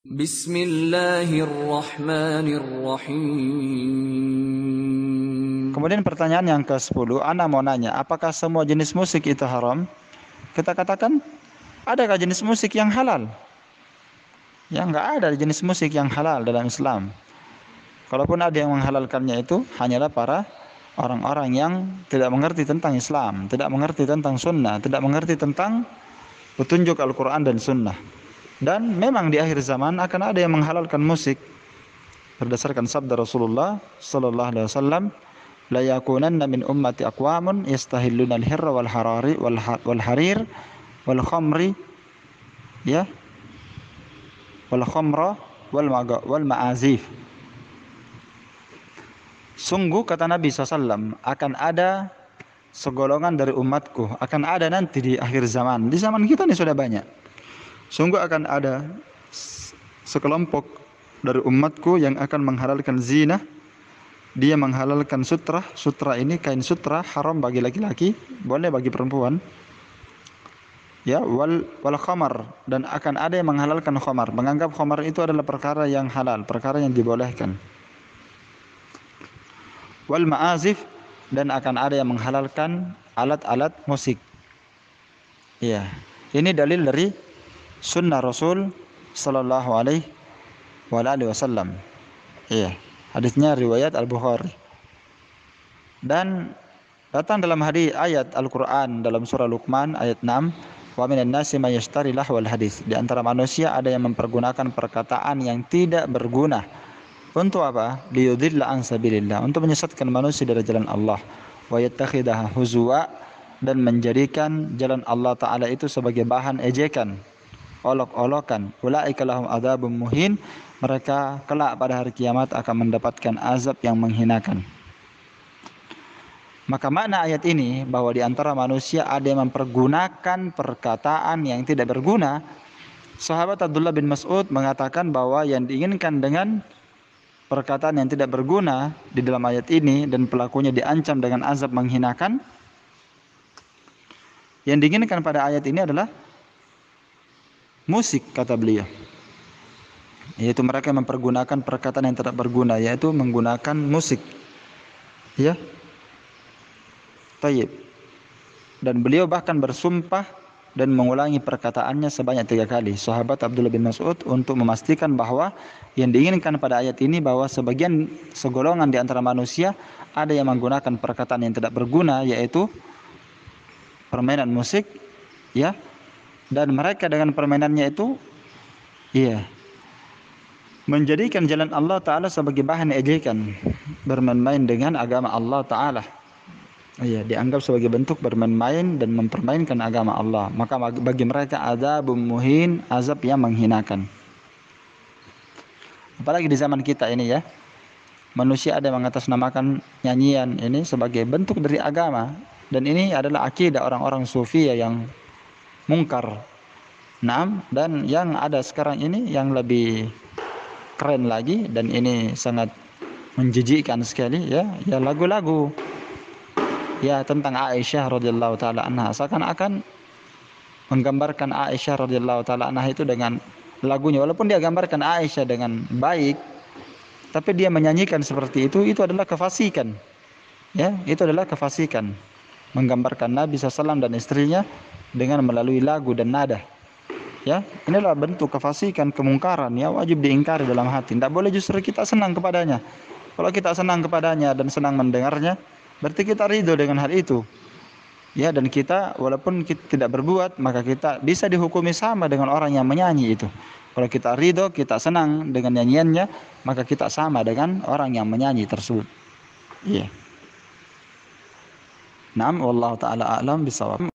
Bismillahirrahmanirrahim. Kemudian pertanyaan yang ke-10, Ana mau nanya, apakah semua jenis musik itu haram? Kita katakan, adakah jenis musik yang halal? Ya, enggak ada jenis musik yang halal dalam Islam. Kalaupun ada yang menghalalkannya itu hanyalah para orang-orang yang tidak mengerti tentang Islam, tidak mengerti tentang sunnah, tidak mengerti tentang petunjuk Al-Quran dan sunnah. Dan memang di akhir zaman akan ada yang menghalalkan musik berdasarkan sabda Rasulullah sallallahu alaihi wasallam, la yakunanna min ummati aqwamun yastahilluna al-hirra wal harari wal harir wal khamri ya wal khamra wal ma'azif. Sungguh kata Nabi SAW, akan ada segolongan dari umatku, akan ada nanti di akhir zaman. Di zaman kita ini sudah banyak. Sungguh akan ada sekelompok dari umatku yang akan menghalalkan zina. Dia menghalalkan sutra. Sutra ini kain sutra, haram bagi laki-laki, boleh bagi perempuan. Ya, wal khamar, dan akan ada yang menghalalkan khamar, menganggap khamar itu adalah perkara yang halal, perkara yang dibolehkan. Wal ma'azif, dan akan ada yang menghalalkan alat-alat musik. Ya, ini dalil dari sunnah Rasul sallallahu alaihi wasallam. Iya, hadisnya riwayat Al-Bukhari. Dan datang dalam hadis ayat Al-Qur'an dalam surah Luqman ayat 6, wa minan nasi may yashtari lahwal hadis. Di antara manusia ada yang mempergunakan perkataan yang tidak berguna. Untuk apa? Liyudilla an sabilillah, untuk menyesatkan manusia dari jalan Allah. Wa yattakhidaha huzwa, dan menjadikan jalan Allah Ta'ala itu sebagai bahan ejekan, olok-olokan. Ulaika lahum adzabun muhin, mereka kelak pada hari kiamat akan mendapatkan azab yang menghinakan. Maka makna ayat ini bahwa di antara manusia ada yang mempergunakan perkataan yang tidak berguna. Sahabat Abdullah bin Mas'ud mengatakan bahwa yang diinginkan dengan perkataan yang tidak berguna di dalam ayat ini dan pelakunya diancam dengan azab menghinakan, yang diinginkan pada ayat ini adalah musik, kata beliau. Yaitu mereka mempergunakan perkataan yang tidak berguna, yaitu menggunakan musik. Ya. Tayyib. Dan beliau bahkan bersumpah dan mengulangi perkataannya sebanyak 3 kali. Sahabat Abdullah bin Mas'ud untuk memastikan bahwa yang diinginkan pada ayat ini bahwa segolongan di antara manusia ada yang menggunakan perkataan yang tidak berguna, yaitu permainan musik, ya. Dan mereka dengan permainannya itu menjadikan jalan Allah Ta'ala sebagai bahan ejekan, bermain-main dengan agama Allah Ta'ala. Dianggap sebagai bentuk bermain-main dan mempermainkan agama Allah. Maka bagi mereka adzabun muhin, azab yang menghinakan. Apalagi di zaman kita ini, ya, manusia ada yang mengatasnamakan nyanyian ini sebagai bentuk dari agama, dan ini adalah akidah orang-orang sufi yang mungkar. Dan yang ada sekarang ini yang lebih keren lagi, dan ini sangat menjijikkan sekali, ya lagu-lagu tentang Aisyah radhiyallahu taala anha, seakan-akan menggambarkan Aisyah radhiyallahu taala anha itu dengan lagunya, walaupun dia gambarkan Aisyah dengan baik, tapi dia menyanyikan seperti itu adalah kefasikan. Ya, itu adalah kefasikan, menggambarkan Nabi SAW dan istrinya dengan melalui lagu dan nada. Ya, inilah bentuk kefasikan, kemungkaran, ya, wajib diingkari dalam hati. Tidak boleh justru kita senang kepadanya. Kalau kita senang kepadanya dan senang mendengarnya, berarti kita ridho dengan hal itu. Ya, dan kita walaupun kita tidak berbuat, maka kita bisa dihukumi sama dengan orang yang menyanyi itu. Kalau kita ridho, kita senang dengan nyanyiannya, maka kita sama dengan orang yang menyanyi tersebut. Wallahu ta'ala a'lam bishawab.